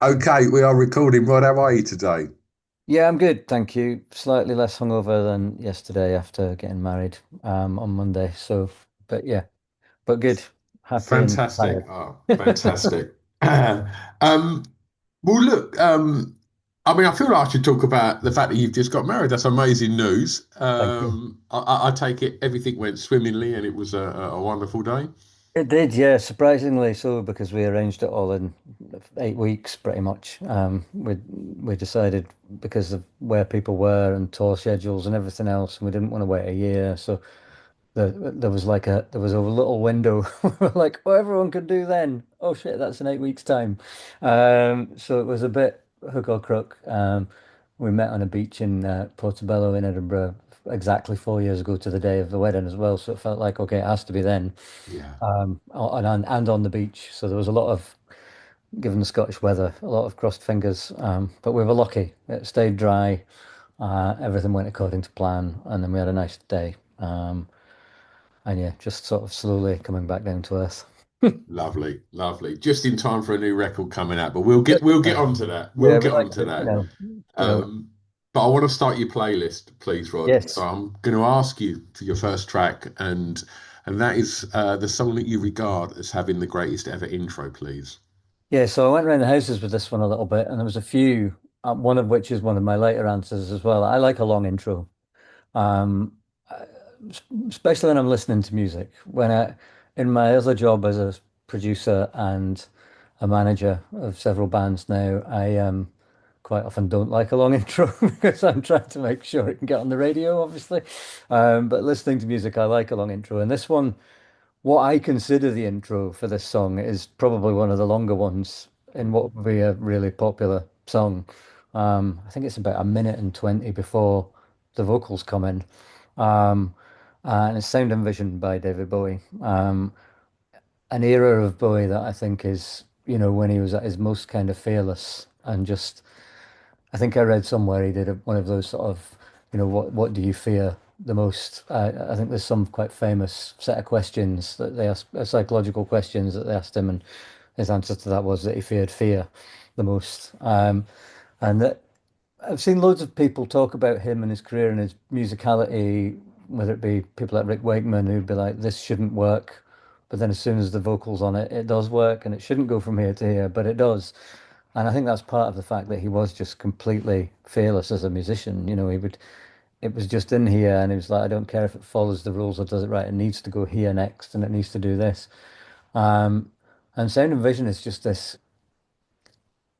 Okay, we are recording. Rod, how are you today? Yeah, I'm good, thank you. Slightly less hungover than yesterday after getting married on Monday. So, but yeah, but good, happy and Fantastic. tired. Oh, fantastic. Um, well, look, I mean, I feel like I should talk about the fact that you've just got married. That's amazing news. Thank you. I take it everything went swimmingly and it was a wonderful day. It did, yeah, surprisingly so because we arranged it all in 8 weeks, pretty much. We decided because of where people were and tour schedules and everything else, and we didn't want to wait a year. So there was a little window. We were like, oh, everyone could do then. Oh shit, that's in 8 weeks' time. So it was a bit hook or crook. We met on a beach in Portobello in Edinburgh exactly 4 years ago to the day of the wedding as well. So it felt like okay, it has to be then. Yeah, And on the beach. So there was a lot of, given the Scottish weather, a lot of crossed fingers. But we were lucky. It stayed dry. Everything went according to plan, and then we had a nice day. And yeah, just sort of slowly coming back down to earth. lovely, lovely. Just in time for a new record coming out, but we'll get onto that. We'll Yeah, we get like onto to, that. you know, Um, but I want to start your playlist, please, Rod. So yes. I'm going to ask you for your first track, and that is the song that you regard as having the greatest ever intro, please. Yeah, so I went around the houses with this one a little bit, and there was a few, one of which is one of my later answers as well. I like a long intro. Um, uh, Especially when I'm listening to music. In my other job as a producer and a manager of several bands now, I quite often don't like a long intro because I'm trying to make sure it can get on the radio, obviously. But listening to music, I like a long intro. And this one, what I consider the intro for this song is probably one of the longer ones in what would be a really popular song. I think it's about a minute and 20 before the vocals come in. Um, and it's Sound and Vision by David Bowie. An era of Bowie that I think is, when he was at his most kind of fearless and just, I think I read somewhere he did one of those sort of, what do you fear the most? I think there's some quite famous set of questions that they asked, psychological questions that they asked him, and his answer to that was that he feared fear the most. And that I've seen loads of people talk about him and his career and his musicality, whether it be people like Rick Wakeman who'd be like, this shouldn't work. But then as soon as the vocals on it, it does work and it shouldn't go from here to here, but it does. And I think that's part of the fact that he was just completely fearless as a musician. It was just in here and he was like, I don't care if it follows the rules or does it right. It needs to go here next and it needs to do this. Um, and Sound and Vision is just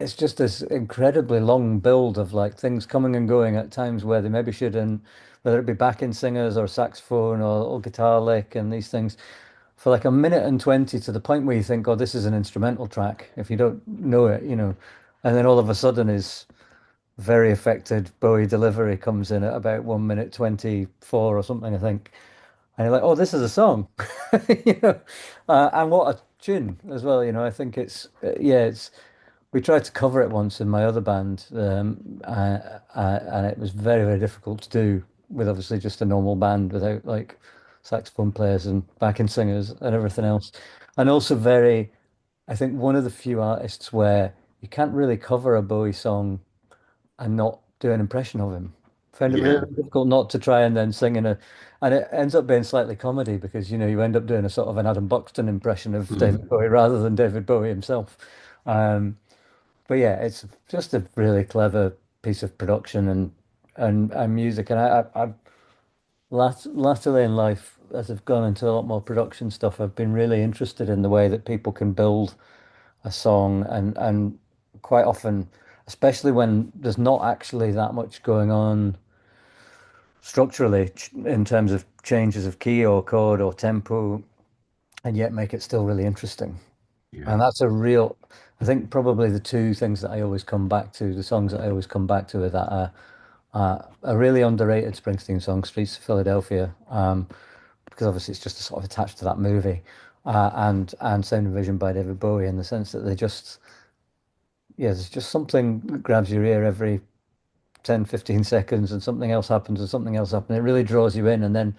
it's just this incredibly long build of like things coming and going at times where they maybe shouldn't, whether it be backing singers or saxophone or little guitar lick and these things for like a minute and 20 to the point where you think, oh, this is an instrumental track if you don't know it. And then all of a sudden his very affected Bowie delivery comes in at about 1 minute 24 or something, I think. And you're like, oh, this is a song. And what a tune as well. I think yeah, we tried to cover it once in my other band, and it was very, very difficult to do with obviously just a normal band without like saxophone players and backing singers and everything else. And also I think one of the few artists where you can't really cover a Bowie song and not do an impression of him. Found it really Yeah. difficult not to try and then sing and it ends up being slightly comedy because you end up doing a sort of an Adam Buxton impression of David Mm. Bowie rather than David Bowie himself. Um, but yeah, it's just a really clever piece of production and music. And I've latterly in life, as I've gone into a lot more production stuff, I've been really interested in the way that people can build a song and quite often, especially when there's not actually that much going on structurally in terms of changes of key or chord or tempo, and yet make it still really interesting. Yeah. And that's a real, I think probably the two things that I always come back to, the songs that I always come back to are that a really underrated Springsteen song, Streets of Philadelphia, because obviously it's just sort of attached to that movie, and Sound and Vision by David Bowie in the sense that yeah, there's just something that grabs your ear every 10, 15 seconds and something else happens and something else happens. It really draws you in. And then,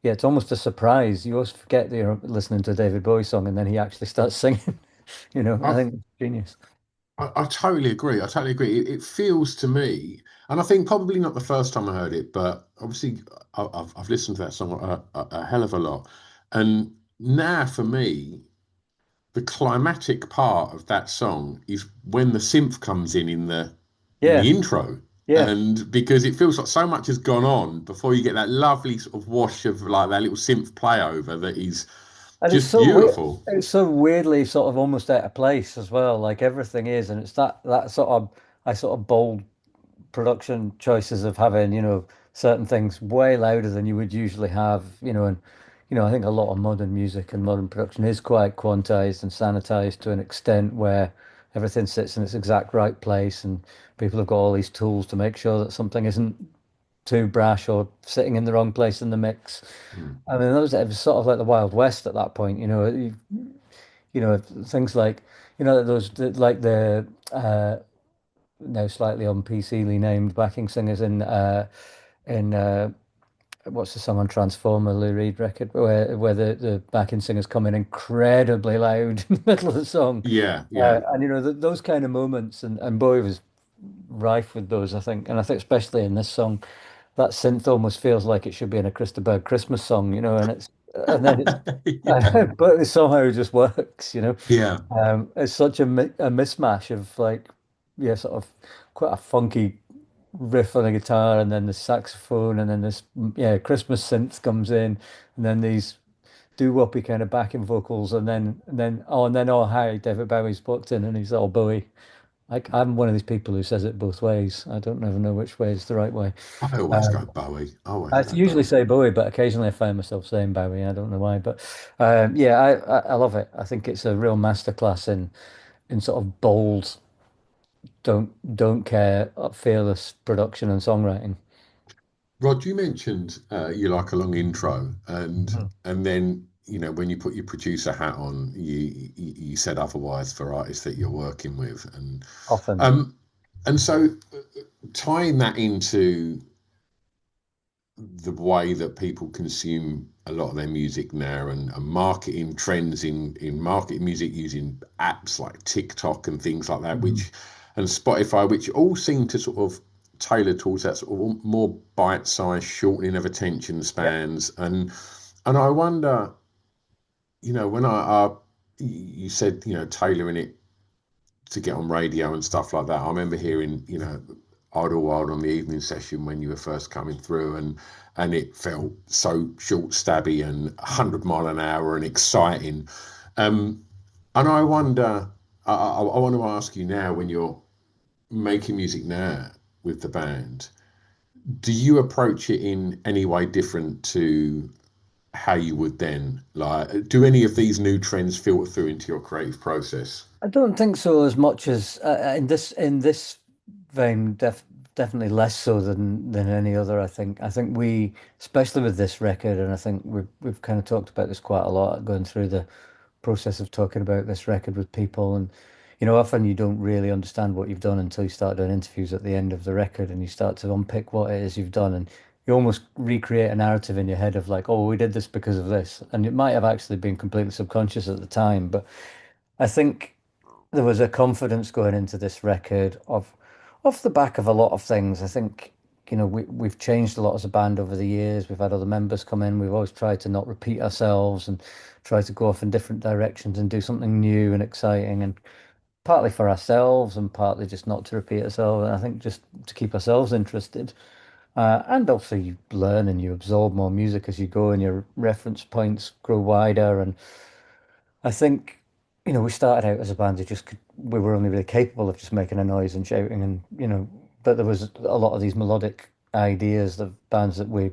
yeah, it's almost a surprise. You always forget that you're listening to a David Bowie song and then he actually starts singing. I I, think it's genius. I totally agree. I totally agree. It feels to me, and I think probably not the first time I heard it, but obviously I've listened to that song a hell of a lot. And now for me, the climatic part of that song is when the synth comes in Yeah, the intro. yeah. And because it feels like so much has gone on before you get that lovely sort of wash of like that little synth play over that is And it's just so weird. beautiful. It's so weirdly sort of almost out of place as well. Like everything is, and it's that sort of I sort of bold production choices of having, certain things way louder than you would usually have, and I think a lot of modern music and modern production is quite quantized and sanitized to an extent where everything sits in its exact right place, and people have got all these tools to make sure that something isn't too brash or sitting in the wrong place in the mix. Mm. I mean, it was sort of like the Wild West at that point, things like, like the now slightly on PC-ly named backing singers in what's the song on Transformer, Lou Reed record, where the backing singers come in incredibly loud in the middle of the song. Yeah, yeah. And those kind of moments, and Bowie was rife with those, I think. And I think especially in this song, that synth almost feels like it should be in a Christopher Christmas song, and then it's Yeah. but it somehow just works. Yeah. It's such a mismatch of like, yeah, sort of quite a funky riff on the guitar, and then the saxophone, and then this, yeah, Christmas synth comes in, and then these doo-woppy kind of backing vocals, and then hi, David Bowie's walked in, and he's all Bowie. Like, I'm one of these people who says it both ways. I don't ever know which way is the right way. I always go Um, Bowie. I always I go usually Bowie. say Bowie, but occasionally I find myself saying Bowie. I don't know why, but yeah, I love it. I think it's a real masterclass in sort of bold, don't care, fearless production and songwriting. Rod, you mentioned you like a long intro, Mhm. and then when you put your producer hat on, you said otherwise for artists that you're working with, Often. um and so tying that into the way that people consume a lot of their music now and marketing trends in marketing music using apps like TikTok and things like that, Mhm. which and Spotify, which all seem to sort of tailor towards that sort of more bite-sized shortening of attention Yeah. spans. And I wonder, when you said, tailoring it to get on radio and stuff like that. I remember hearing, Idlewild on the evening session when you were first coming through, and it felt so short, stabby, and 100 mile an hour and exciting. Um, and I wonder, I want to ask you now, when you're making music now with the band, do you approach it in any way different to how you would then? Like, do any of these new trends filter through into your creative process? I don't think so as much as in this vein, definitely less so than any other. I think we, especially with this record, and I think we've kind of talked about this quite a lot, going through the process of talking about this record with people, and often you don't really understand what you've done until you start doing interviews at the end of the record, and you start to unpick what it is you've done, and you almost recreate a narrative in your head of like, oh, we did this because of this, and it might have actually been completely subconscious at the time, but I think there was a confidence going into this record of off the back of a lot of things. I think, we've changed a lot as a band over the years. We've had other members come in. We've always tried to not repeat ourselves and try to go off in different directions and do something new and exciting, and partly for ourselves and partly just not to repeat ourselves. And I think just to keep ourselves interested. And also you learn and you absorb more music as you go, and your reference points grow wider. And I think, we started out as a band who we were only really capable of just making a noise and shouting, and, but there was a lot of these melodic ideas of bands that we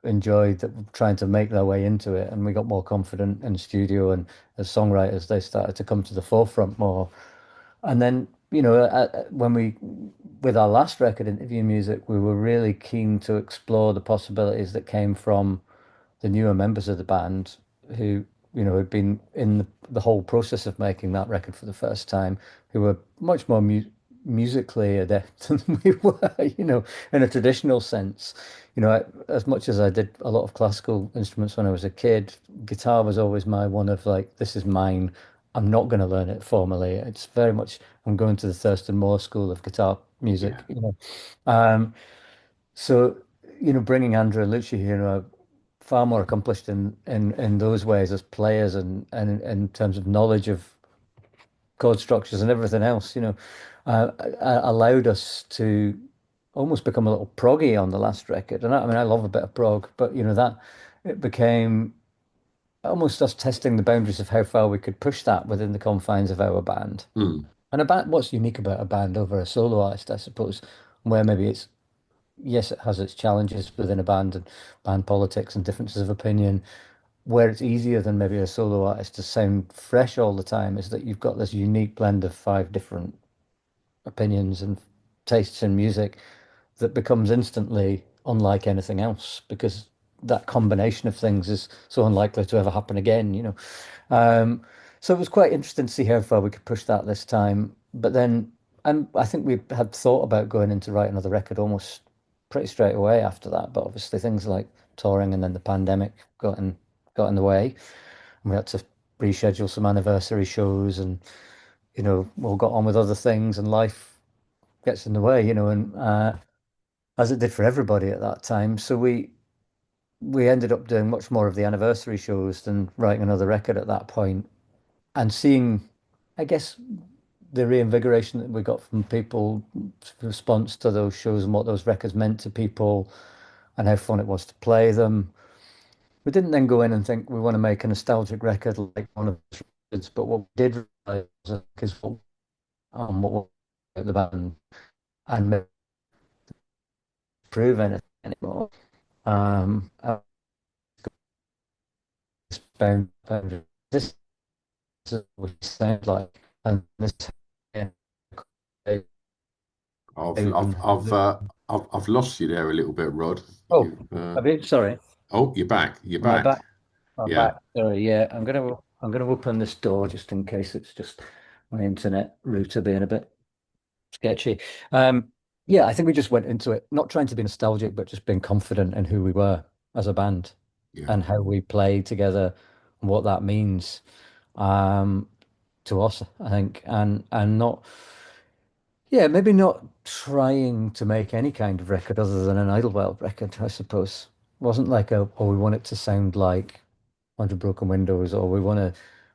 enjoyed that were trying to make their way into it. And we got more confident in the studio, and as songwriters, they started to come to the forefront more. And then, with our last record, Interview Music, we were really keen to explore the possibilities that came from the newer members of the band who, had been in the whole process of making that record for the first time, who were much more musically adept than we were, in a traditional sense. As much as I did a lot of classical instruments when I was a kid, guitar was always my one of like, this is mine. I'm not going to learn it formally. It's very much I'm going to the Thurston Moore School of Guitar Yeah. Music, you know. Um, so, bringing Andrew and Lucci here, who are far more accomplished in those ways as players and in terms of knowledge of chord structures and everything else, allowed us to almost become a little proggy on the last record. And I mean, I love a bit of prog, but that it became almost us testing the boundaries of how far we could push that within the confines of our band. Mm. And what's unique about a band over a solo artist, I suppose, where maybe yes, it has its challenges within a band and band politics and differences of opinion, where it's easier than maybe a solo artist to sound fresh all the time, is that you've got this unique blend of five different opinions and tastes in music that becomes instantly unlike anything else because that combination of things is so unlikely to ever happen again, Um, so it was quite interesting to see how far we could push that this time. But then, and I think we had thought about going into write another record almost pretty straight away after that. But obviously, things like touring and then the pandemic got in the way, and we had to reschedule some anniversary shows, and we all got on with other things, and life gets in the way, and as it did for everybody at that time. So we ended up doing much more of the anniversary shows than writing another record at that point and seeing, I guess, the reinvigoration that we got from people, response to those shows and what those records meant to people and how fun it was to play them. We didn't then go in and think we want to make a nostalgic record like one of those records, but what we did realize is what the band and prove anything anymore. I was bound this is what we sound like, and this yeah, I've I've even I've uh, I've lost you there a little bit, Rod. oh, You I mean, sorry. oh, you're back. You're Am I back. back? I'm Yeah. back. Sorry, yeah. I'm gonna open this door just in case it's just my internet router being a bit sketchy. Um, yeah, I think we just went into it not trying to be nostalgic, but just being confident in who we were as a band Yeah. and how we play together and what that means to us, I think, and not yeah, maybe not trying to make any kind of record other than an Idlewild record, I suppose. Wasn't like we want it to sound like 100 Broken Windows, or we want to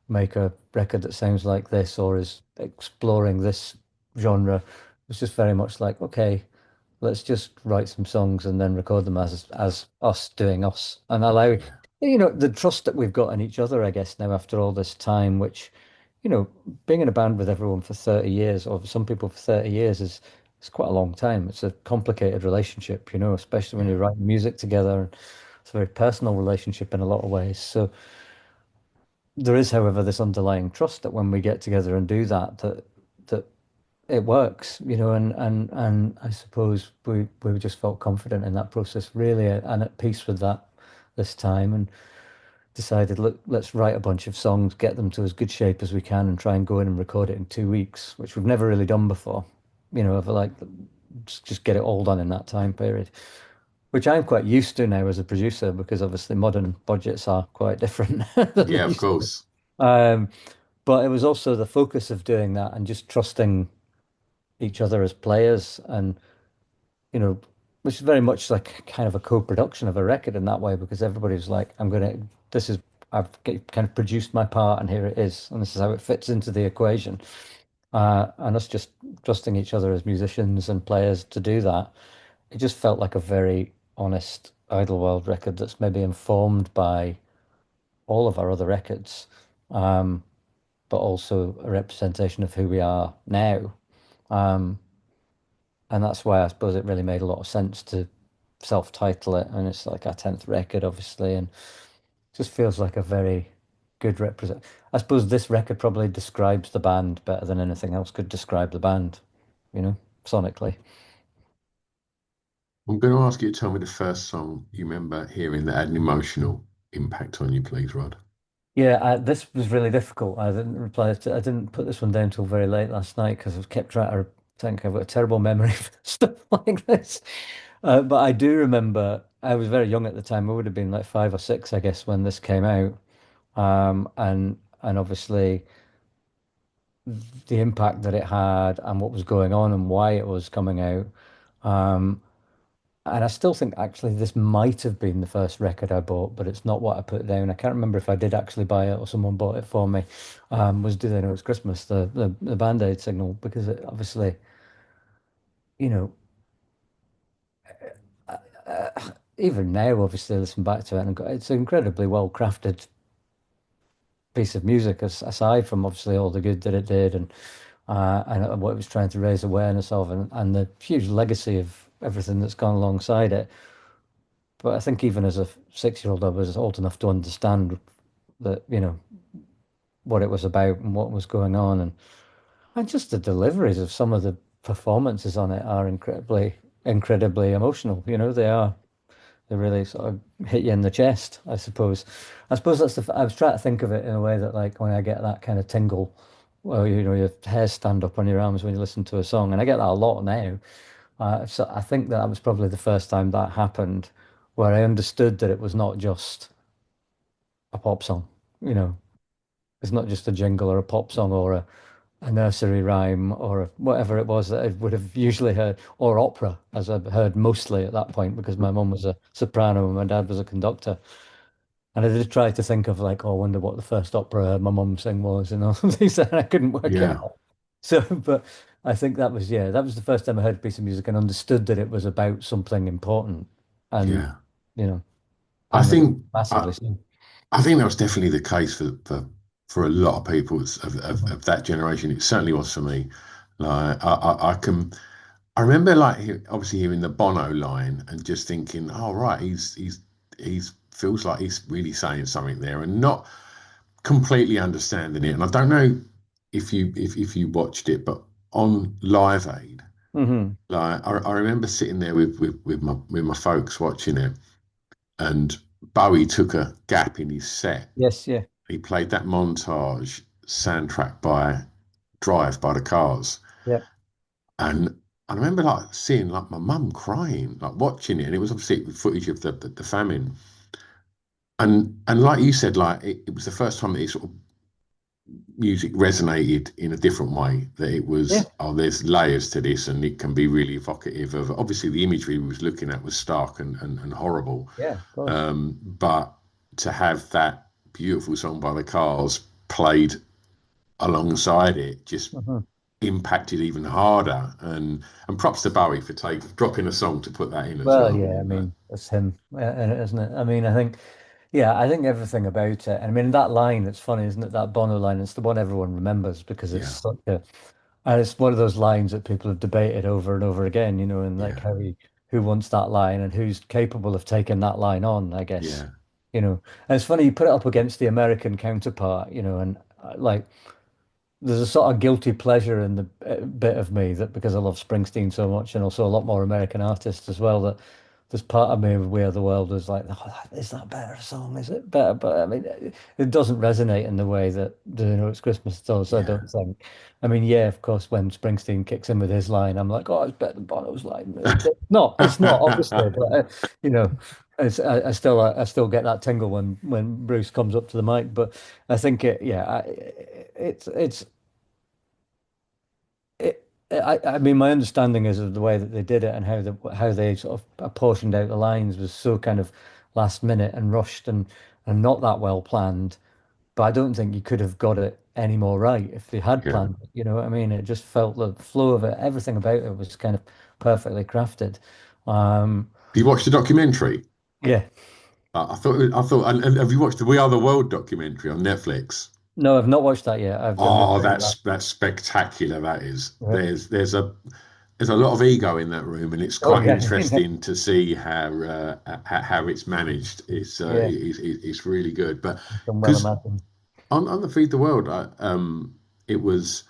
make a record that sounds like this, or is exploring this genre. It's just very much like, okay, let's just write some songs and then record them as us doing us and allow, Yeah. the trust that we've got in each other, I guess, now after all this time, which, being in a band with everyone for 30 years, or some people for 30 years is quite a long time. It's a complicated relationship, especially when Yeah. you're writing music together. It's a very personal relationship in a lot of ways. So there is, however, this underlying trust that when we get together and do that it works, and I suppose we just felt confident in that process, really, and at peace with that this time, and decided, look, let's write a bunch of songs, get them to as good shape as we can, and try and go in and record it in 2 weeks, which we've never really done before. Ever like just get it all done in that time period, which I'm quite used to now as a producer because obviously modern budgets are quite different than they Yeah, of used to be. course. Um, but it was also the focus of doing that and just trusting each other as players and you know which is very much like kind of a co-production of a record in that way because everybody's like this is kind of produced my part and here it is and this is how it fits into the equation and us just trusting each other as musicians and players to do that. It just felt like a very honest Idlewild record that's maybe informed by all of our other records, um, but also a representation of who we are now. Um, and that's why I suppose it really made a lot of sense to self-title it. And it's like our 10th record, obviously, and just feels like a very good represent. I suppose this record probably describes the band better than anything else could describe the band, sonically. I'm going to ask you to tell me the first song you remember hearing that had an emotional impact on you, please, Rod. Yeah, this was really difficult. I didn't put this one down till very late last night because I kept trying to think. I've got a terrible memory for stuff like this. But I do remember I was very young at the time. I would have been like 5 or 6, I guess, when this came out. And obviously the impact that it had and what was going on and why it was coming out. Um, and I still think actually this might have been the first record I bought, but it's not what I put down. I can't remember if I did actually buy it or someone bought it for me. Was Do They Know It's Christmas, the Band-Aid single, because it obviously, you know, uh, even now, obviously, listen back to it and it's an incredibly well crafted piece of music, aside from obviously all the good that it did and what it was trying to raise awareness of and the huge legacy of everything that's gone alongside it. But I think even as a 6-year-old, I was old enough to understand that, what it was about and what was going on. And just the deliveries of some of the performances on it are incredibly emotional. They are. They really sort of hit you in the chest, I suppose. I suppose I was trying to think of it in a way that, like, when I get that kind of tingle, well, your hairs stand up on your arms when you listen to a song, and I get that a lot now. So I think that was probably the first time that happened, where I understood that it was not just a pop song. You know, it's not just a jingle or a pop song or a nursery rhyme or whatever it was that I would have usually heard, or opera, as I've heard mostly at that point, because my mum was a soprano and my dad was a conductor. And I did try to think of, like, oh, I wonder what the first opera I heard my mum sing was, and all of these, and I couldn't work it Yeah, out. So, but I think that was the first time I heard a piece of music and understood that it was about something important, and yeah. you know, I and think massively I, so. I think that was definitely the case for a lot of people Mhm. of that generation. It certainly was for me. Like I remember like obviously hearing the Bono line and just thinking, oh right, he's feels like he's really saying something there and not completely understanding it. And I don't know if you watched it, but on Live Aid, Mhm. like I remember sitting there with my folks watching it, and Bowie took a gap in his set. Yes, yeah, He played that montage soundtrack by Drive by the Cars, yeah, and I remember like seeing like my mum crying, like watching it, and it was obviously footage of the famine. And like you said, like it was the first time that it sort of music resonated in a different way. That it yeah, was, oh, there's layers to this, and it can be really evocative of. Obviously, the imagery we was looking at was stark and horrible, yeah, of course. but to have that beautiful song by the Cars played alongside it just Mhm. impacted even harder. And props to Bowie for dropping a song to put that in as Well, well. yeah, I mean, it's him, isn't it? I mean, I think everything about it. I mean, that line, it's funny, isn't it? That Bono line, it's the one everyone remembers because it's Yeah, such a, and it's one of those lines that people have debated over and over again, and like yeah, who wants that line and who's capable of taking that line on, I guess, yeah, And it's funny, you put it up against the American counterpart, and like, there's a sort of guilty pleasure in the bit of me that, because I love Springsteen so much and also a lot more American artists as well, that there's part of me of We Are the World is like, oh, is that better song? Is it better? But I mean, it doesn't resonate in the way that Do You Know It's Christmas does, I yeah. don't think. I mean, yeah, of course, when Springsteen kicks in with his line, I'm like, oh, it's better than Bono's line. It's not, obviously, but you know, I still get that tingle when Bruce comes up to the mic. But I think it's I mean, my understanding is of the way that they did it and how they sort of apportioned out the lines was so kind of last minute and rushed and not that well planned. But I don't think you could have got it any more right if they had Yeah. planned it. You know what I mean? It just felt the flow of it, everything about it was kind of perfectly crafted. Um, You watched the documentary? yeah. I thought, and have you watched the We Are the World documentary on Netflix? No, I've not watched that yet. I'm Oh, afraid of that. that's spectacular. That is. Right. There's a lot of ego in that room, and it's Oh quite yeah, interesting to see how it's managed. yeah, It's really good. But I can well because imagine. on the Feed the World, it was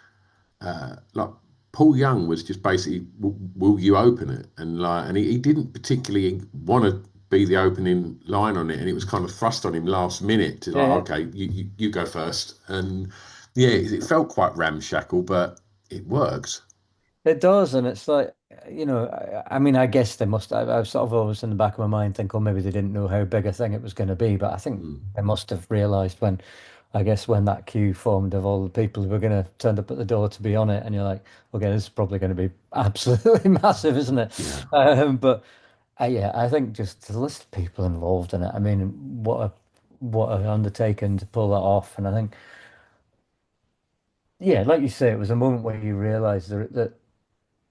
like Paul Young was just basically, will you open it? And he didn't particularly want to be the opening line on it, and it was kind of thrust on him last minute to Yeah, like, yeah. okay, you go first. And yeah, it felt quite ramshackle, but it worked. It does, and it's like, I mean, I guess they must. I've sort of always in the back of my mind think, oh, maybe they didn't know how big a thing it was going to be, but I think Mm. they must have realized when, I guess when that queue formed of all the people who were going to turn up at the door to be on it, and you're like, okay, this is probably going to be absolutely massive, isn't it? Yeah, But yeah, I think just the list of people involved in it. I mean, what an undertaking to pull that off. And I think, yeah, like you say, it was a moment where you realize that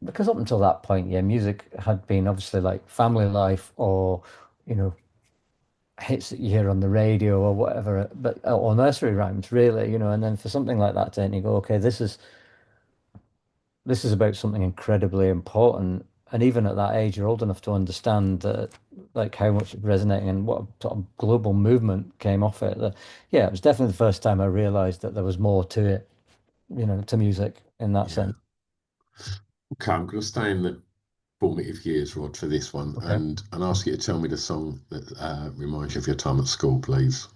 because up until that point, yeah, music had been obviously like family life or, you know, hits that you hear on the radio or whatever, but or nursery rhymes, really, and then for something like that to and you go, okay, this is about something incredibly important. And even at that age, you're old enough to understand that, like how much it's resonating and what sort of global movement came off it. That, yeah, it was definitely the first time I realized that there was more to it, to music in that yeah. sense. Okay, I'm going to stay in the formative years, Rod, for this one, Okay. and ask you to tell me the song that reminds you of your time at school, please.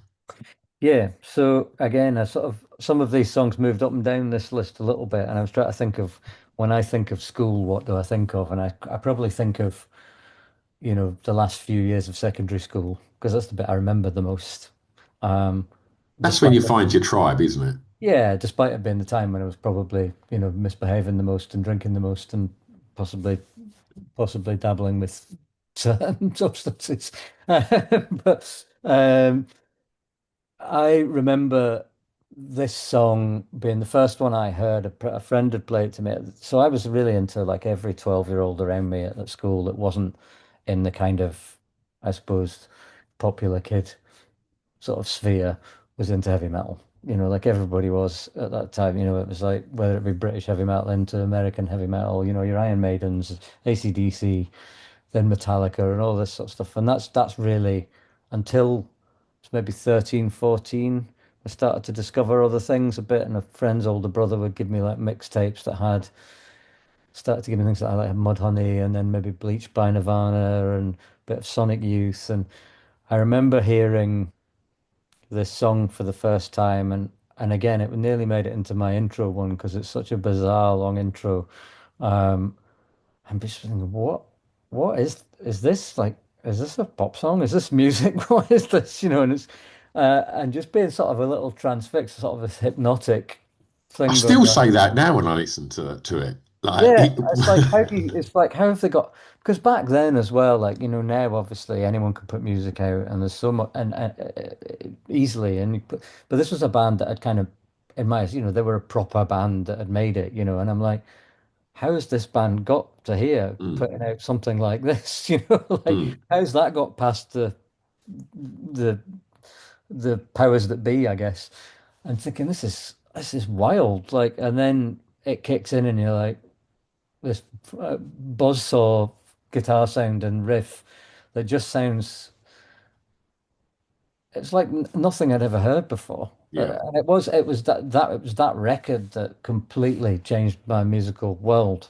Yeah. So again, I sort of some of these songs moved up and down this list a little bit, and I was trying to think of when I think of school, what do I think of? And I probably think of, the last few years of secondary school because that's the bit I remember the most. Um, That's when despite you it, find your tribe, isn't it? yeah, despite it being the time when I was probably, misbehaving the most and drinking the most and possibly dabbling with certain substances. But I remember this song being the first one I heard. A friend had played it to me. So I was really into like every 12-year-old around me at school that wasn't in the kind of, I suppose, popular kid sort of sphere was into heavy metal. Like everybody was at that time. It was like whether it be British heavy metal into American heavy metal, your Iron Maidens, AC/DC, then Metallica and all this sort of stuff. And that's really until it's maybe 13, 14. I started to discover other things a bit, and a friend's older brother would give me like mixtapes that had started to give me things that I like Mudhoney and then maybe Bleach by Nirvana and a bit of Sonic Youth. And I remember hearing this song for the first time, and again it nearly made it into my intro one because it's such a bizarre long intro. Um, I'm just thinking, what is this like? Is this a pop song? Is this music? What is this? And it's and just being sort of a little transfixed, sort of this hypnotic I thing going still on. say that now when I listen to it. Like, Yeah, it's like it's like how have they got? Because back then as well, like now obviously anyone can put music out and there's so much and easily and but this was a band that had kind of in my they were a proper band that had made it, and I'm like, how has this band got to here mm, putting out something like this? Like mm, how's that got past the the powers that be, I guess. And thinking this is wild. Like, and then it kicks in, and you're like this buzzsaw guitar sound and riff that just sounds. It's like nothing I'd ever heard before. yeah. And it was that record that completely changed my musical world.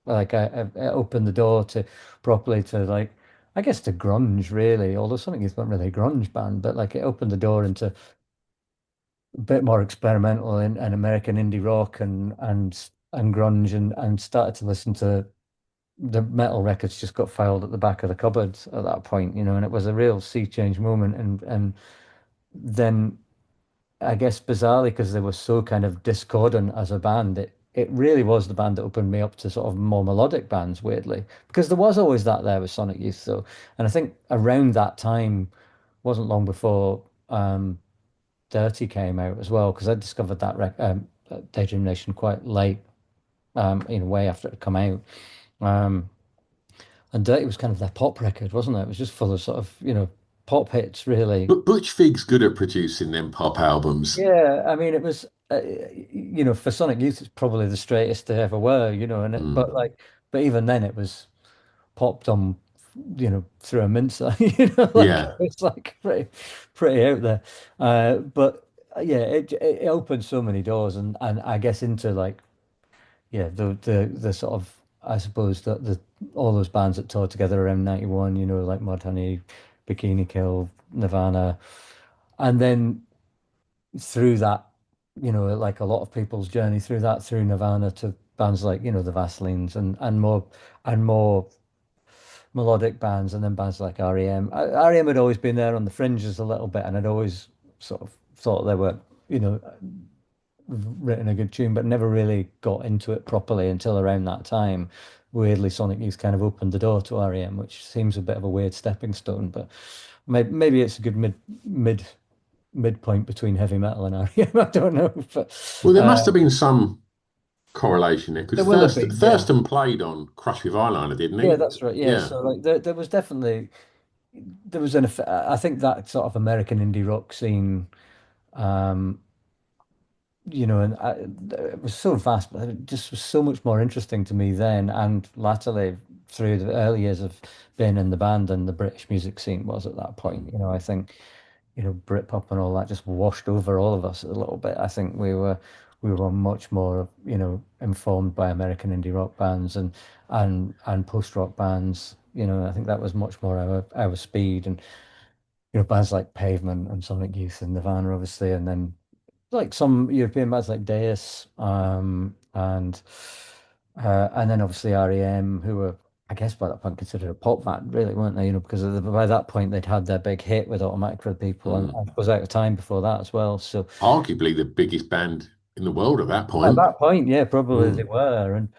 Like it opened the door to properly to like I guess to grunge really, although Sonic Youth weren't really a grunge band, but like it opened the door into a bit more experimental and American indie rock and grunge and started to listen to the metal records just got filed at the back of the cupboard at that point, and it was a real sea change moment and then I guess bizarrely because they were so kind of discordant as a band, it really was the band that opened me up to sort of more melodic bands, weirdly. Because there was always that there with Sonic Youth, though. And I think around that time, wasn't long before Dirty came out as well, because I discovered Daydream Nation quite late, way after it had come out. Um, and Dirty was kind of their pop record, wasn't it? It was just full of sort of, pop hits, really. But Butch Vig's good at producing them pop albums. Yeah, I mean, it was, for Sonic Youth, it's probably the straightest they ever were, Mm, but even then, it was popped on, through a mincer, like yeah. it's like pretty out there. But yeah, it opened so many doors, and I guess into like, yeah, the sort of, I suppose that the all those bands that toured together around 91, like Mudhoney, Bikini Kill, Nirvana, and then through that, like a lot of people's journey through that, through Nirvana to bands like, the Vaselines and more melodic bands, and then bands like REM. REM had always been there on the fringes a little bit, and I'd always sort of thought they were. you know, written a good tune, but never really got into it properly until around that time. Weirdly, Sonic Youth kind of opened the door to REM, which seems a bit of a weird stepping stone, but maybe it's a good midpoint between heavy metal and REM. I don't know, but Well, there must have been some correlation there because there will have been, yeah. Thurston played on Crush with Eyeliner, didn't Yeah, he? that's right. Yeah, Yeah. so like there was definitely there was I think that sort of American indie rock scene, um, and it was so vast, but it just was so much more interesting to me then and latterly through the early years of being in the band and the British music scene was at that point. I think, Britpop and all that just washed over all of us a little bit. I think we were much more, informed by American indie rock bands and post-rock bands. I think that was much more our speed and bands like Pavement and Sonic Youth and Nirvana obviously and then like some European bands like Deus, and then obviously REM, who were, I guess, by that point considered a pop band, really, weren't they? Because by that point they'd had their big hit with Automatic for the People, and Mm. I was out of time before that as well. So Arguably the biggest band in the world at that at point. that point, yeah, probably they Mm. were, and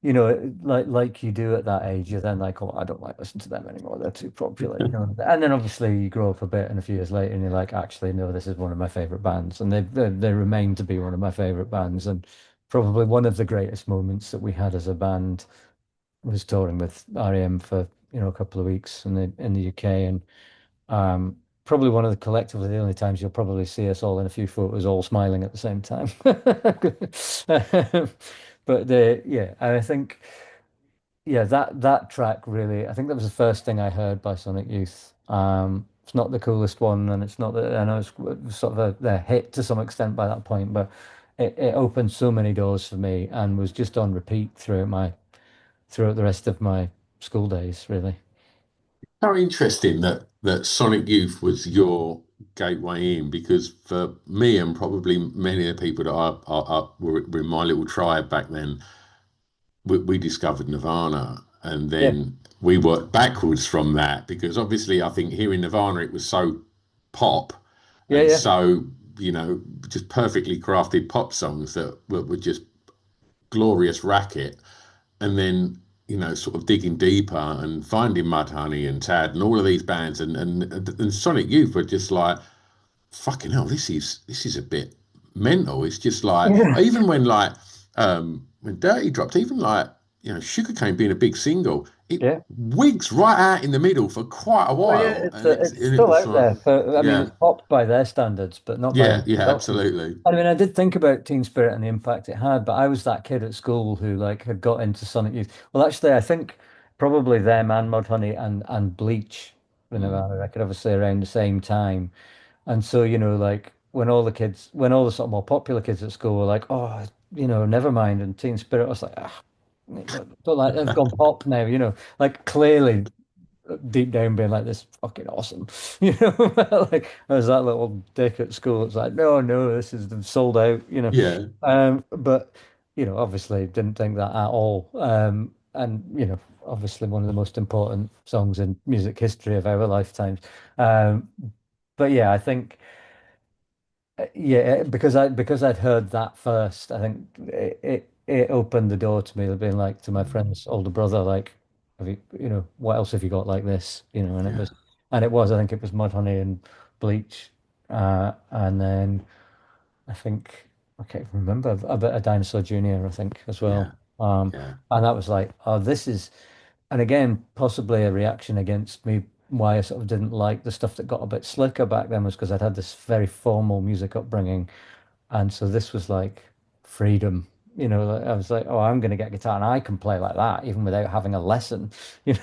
like you do at that age, you're then like, oh, I don't like listening to them anymore. They're too popular. And then obviously you grow up a bit, and a few years later, and you're like, actually, no, this is one of my favorite bands, and they remain to be one of my favorite bands, and probably one of the greatest moments that we had as a band was touring with REM for a couple of weeks in the UK, and um, probably one of the collectively the only times you'll probably see us all in a few photos, all smiling at the same time. But yeah, I think yeah, that track really, I think that was the first thing I heard by Sonic Youth. It's not the coolest one, and it's not I know it's sort of a hit to some extent by that point, but it opened so many doors for me and was just on repeat throughout the rest of my school days, really. How interesting that Sonic Youth was your gateway in, because for me and probably many of the people that were in my little tribe back then, we discovered Nirvana, and Yeah, then we worked backwards from that because obviously I think here in Nirvana it was so pop yeah, and yeah, so just perfectly crafted pop songs that were just glorious racket, and then sort of digging deeper and finding Mudhoney and Tad and all of these bands and Sonic Youth were just like, fucking hell, this is a bit mental. It's just like, yeah, even when Dirty dropped, even like Sugarcane being a big single, it yeah. wigs right out in the middle for quite a Oh yeah, while, and it's it still was out like, there. I mean, yeah, it's popped by their standards, but not by yeah, anyone yeah, else's. absolutely, I mean, I did think about Teen Spirit and the impact it had, but I was that kid at school who like had got into Sonic Youth. Well, actually, I think probably them and Mudhoney and Bleach, mm, I reckon, obviously around the same time. And so, like when all the sort of more popular kids at school were like, oh, never mind. And Teen Spirit was like, ah, don't like they've gone pop now, like clearly deep down being like, this is fucking awesome. Like I was that little dick at school. It's like, no, no, this is sold out. yeah, But obviously didn't think that at all. And obviously one of the most important songs in music history of our lifetimes. Um, but yeah, I think yeah, because I'd heard that first, I think it opened the door to me, being like to my friend's older brother, like, have you, what else have you got like this, and yeah, I think it was Mudhoney and Bleach, and then I think I can't remember a bit of Dinosaur Jr. I think as yeah, well, yeah, and that was like, oh, this is, and again, possibly a reaction against me. Why I sort of didn't like the stuff that got a bit slicker back then was because I'd had this very formal music upbringing, and so this was like freedom. Like, I was like, oh, I'm going to get a guitar and I can play like that even without having a lesson, which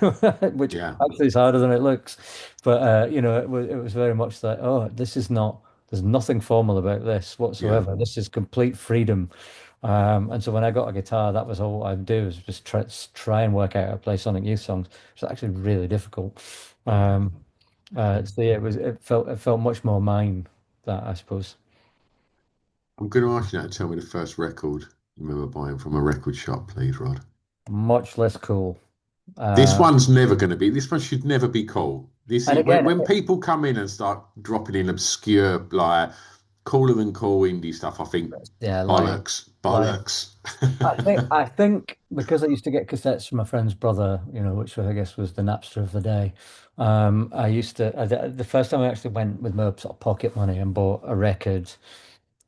yeah, actually is harder than it looks. But it was very much like, oh, this is not, there's nothing formal about this yeah. whatsoever. This is complete freedom. And so when I got a guitar, that was all I'd do is just try and work out how to play Sonic Youth songs, which is actually really difficult. Um, so yeah, it felt much more mine, that I suppose. I'm going to ask you now to tell me the first record you remember buying from a record shop, please, Rod. Much less cool. This Uh, one's never going to be. This one should never be cool. This and is again, when people come in and start dropping in obscure like cooler than cool indie stuff. I think Yeah, Lion, bollocks, Lion. bollocks. I think because I used to get cassettes from my friend's brother, which I guess was the Napster of the day. The first time I actually went with my sort of pocket money and bought a record,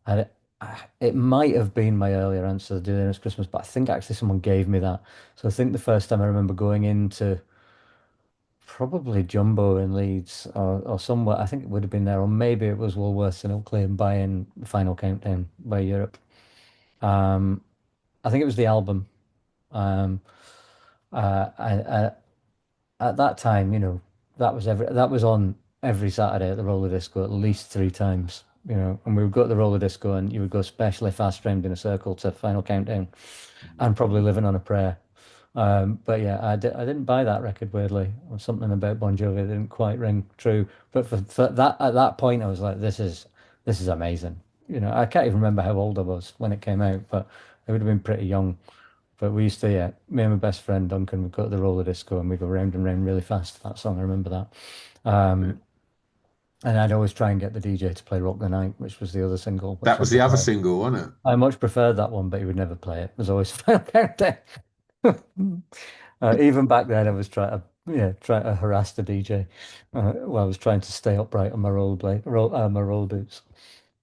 and it might have been my earlier answer to doing this Christmas, but I think actually someone gave me that. So I think the first time I remember going into probably Jumbo in Leeds or somewhere, I think it would have been there, or maybe it was Woolworths in Oakley and buying Final Countdown by Europe. Um, I think it was the album. Um, I at that time, that was on every Saturday at the roller disco at least three times. And we would go to the roller disco and you would go especially fast round in a circle to Final Countdown and probably living on a prayer. But yeah, I didn't buy that record weirdly, or something about Bon Jovi didn't quite ring true. But for that at that point, I was like, this is amazing. I can't even remember how old I was when it came out, but I would have been pretty young. But we used to, yeah, me and my best friend Duncan would go to the roller disco and we go round and round really fast to that song. I remember that. And I'd always try and get the DJ to play Rock the Night, which was the other single, That which I was the other preferred. single, wasn't it? I much preferred that one, but he would never play it. It was always Final Countdown. Even back then, I was trying to harass the DJ while I was trying to stay upright on my my roll boots.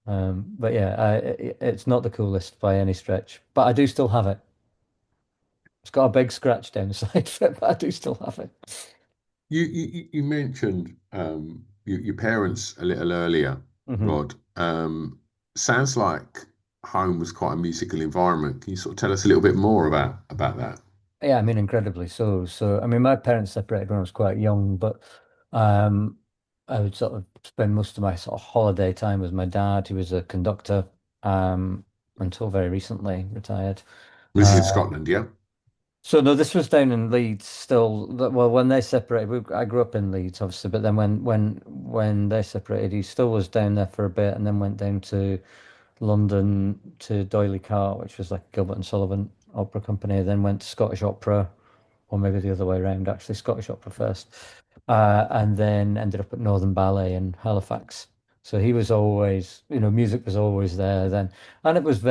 But yeah, it's not the coolest by any stretch, but I do still have it. It's got a big scratch down the side of it, but I do still have it. You mentioned your parents a little earlier, Hmm. Rod. Sounds like home was quite a musical environment. Can you sort of tell us a little bit more about that? Yeah, I mean, incredibly so. So, I mean, my parents separated when I was quite young, but um, I would sort of spend most of my sort of holiday time with my dad, who was a conductor until very recently, retired. This is Uh, in Scotland, yeah? so no, this was down in Leeds still. Well, when they separated, I grew up in Leeds, obviously, but then when they separated, he still was down there for a bit, and then went down to London to D'Oyly Carte, which was like Gilbert and Sullivan Opera Company, then went to Scottish Opera, or maybe the other way around, actually, Scottish Opera first, and then ended up at Northern Ballet in Halifax. So he was always, music was always there then, and it was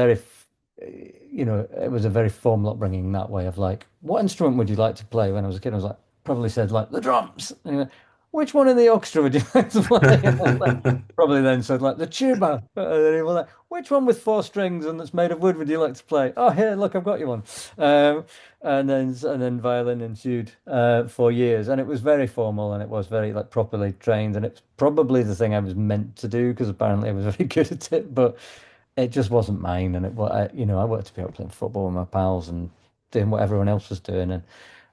it was a very formal upbringing in that way of like, what instrument would you like to play? When I was a kid, I was like, probably said like the drums. And he went, which one in the orchestra would you like to play? And I was like, probably then said like the tuba. And then he was like, which one with four strings and that's made of wood would you like to play? Oh, here, look, I've got you one. Um, and then violin ensued for years, and it was very formal and it was very like properly trained, and it's probably the thing I was meant to do because apparently I was very good at it, but it just wasn't mine. And I worked to be able playing football with my pals and doing what everyone else was doing, and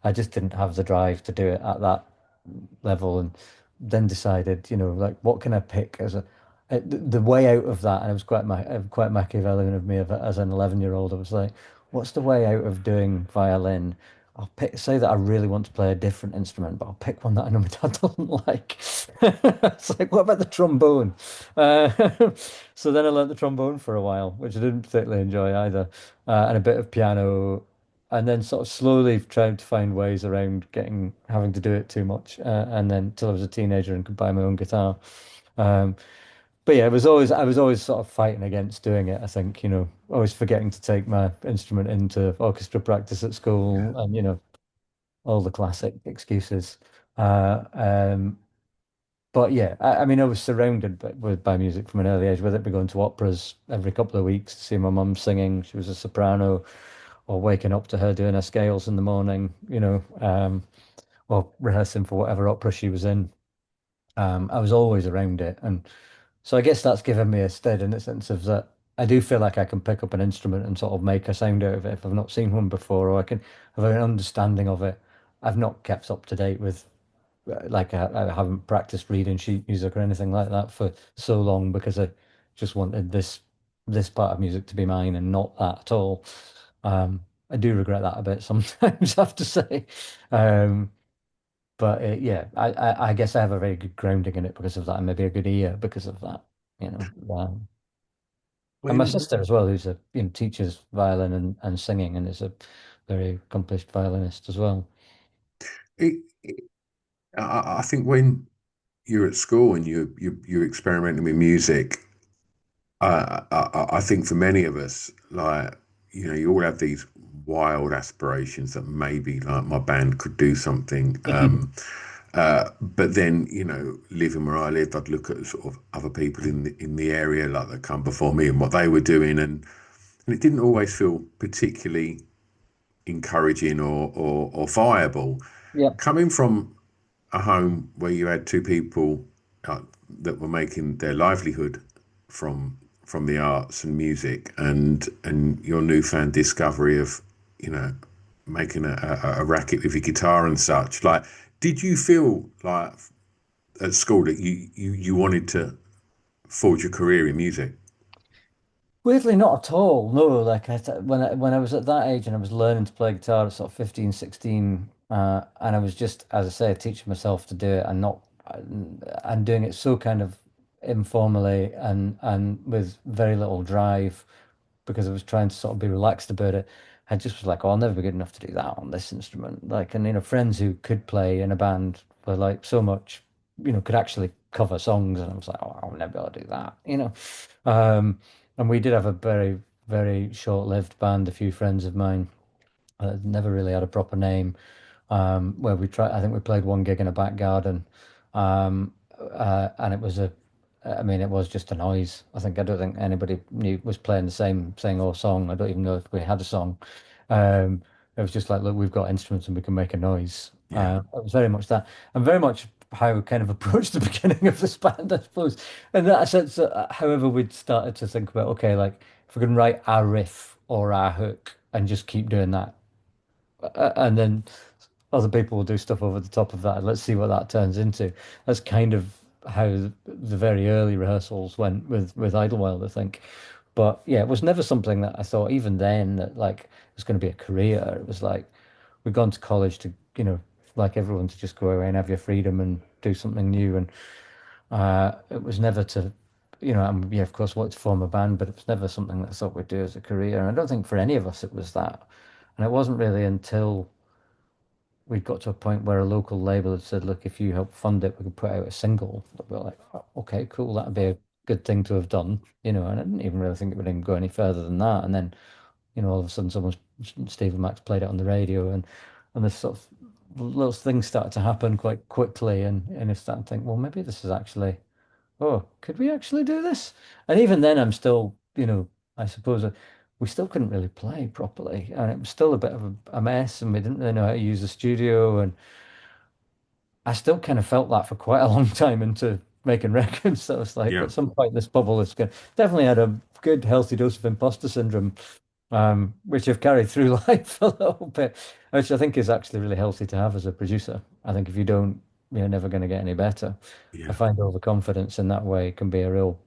I just didn't have the drive to do it at that level. And then decided, like, what can I pick as the way out of that? And it was quite Machiavellian of me as an 11-year-old. I was like, what's the way out of doing violin? I'll say that I really want to play a different instrument, but I'll pick one that I know my dad doesn't like. It's like, what about the trombone? Uh, so then I learned the trombone for a while, which I didn't particularly enjoy either, and a bit of piano, and then sort of slowly tried to find ways around having to do it too much, and then till I was a teenager and could buy my own guitar. Um, but yeah, I was always sort of fighting against doing it. I think, always forgetting to take my instrument into orchestra practice at school, and all the classic excuses. Uh, um, but yeah, I mean, I was surrounded by music from an early age, whether it be going to operas every couple of weeks to see my mum singing. She was a soprano, or waking up to her doing her scales in the morning, or rehearsing for whatever opera she was in. I was always around it. And so I guess that's given me a stead in the sense of that I do feel like I can pick up an instrument and sort of make a sound out of it if I've not seen one before, or I can have an understanding of it. I've not kept up to date with, like, I haven't practiced reading sheet music or anything like that for so long because I just wanted this part of music to be mine and not that at all. I do regret that a bit sometimes, I have to say. Um, but yeah, I guess I have a very good grounding in it because of that, and maybe a good ear because of that, you know. And my When sister as well, who's teaches violin and singing, and is a very accomplished violinist as well. it I think when you're at school and you're experimenting with music, I think for many of us, like, you all have these wild aspirations that maybe like my band could do something. But then, living where I lived, I'd look at sort of other people in the area like that come before me and what they were doing, and it didn't always feel particularly encouraging or viable. Yeah. Coming from a home where you had two people uh, that were making their livelihood from from the arts and music, and your newfound discovery of you know making a racket with your guitar and such. Like, did you feel like at school that you wanted to forge a career in music? Weirdly, not at all. No, like when I was at that age and I was learning to play guitar at sort of 15, 16, and I was just, as I say, teaching myself to do it and not and doing it so kind of informally and with very little drive because I was trying to sort of be relaxed about it. I just was like, oh, I'll never be good enough to do that on this instrument. Like, and friends who could play in a band were like so much, could actually cover songs, and I was like, oh, I'll never be able to do that. And we did have a very, very short-lived band, a few friends of mine, never really had a proper name, where we tried, I think we played one gig in a back garden, um, and it was I mean, it was just a noise. I don't think anybody knew was playing the same old song. I don't even know if we had a song. Um, it was just like, look, we've got instruments and we can make a noise. Yeah, It was very much that, and very much how we kind of approached the beginning of this band, I suppose. In that sense, however, we'd started to think about, okay, like if we can write our riff or our hook and just keep doing that, and then other people will do stuff over the top of that, and let's see what that turns into. That's kind of how the very early rehearsals went with Idlewild, I think. But yeah, it was never something that I thought even then that like it was going to be a career. It was like we'd gone to college to, like everyone, to just go away and have your freedom and do something new. And it was never to, yeah, of course, wanted to form a band, but it was never something that I thought we'd do as a career. And I don't think for any of us it was that. And it wasn't really until we got to a point where a local label had said, look, if you help fund it, we could put out a single. We were like, oh, okay, cool, that'd be a good thing to have done, and I didn't even really think it would even go any further than that. And then, all of a sudden Stephen Max played it on the radio, and this sort of little things started to happen quite quickly, and I started to think, well, maybe this is actually, oh, could we actually do this? And even then, I'm still, I suppose we still couldn't really play properly, and it was still a bit of a mess, and we didn't really know how to use the studio, and I still kind of felt that for quite a long time into making records. So it's like yeah, at some point, this bubble is going definitely had a good healthy dose of imposter syndrome, which I've carried through life a little bit, which I think is actually really healthy to have as a producer. I think if you don't, you're never going to get any better. I yeah, find overconfidence in that way can be a real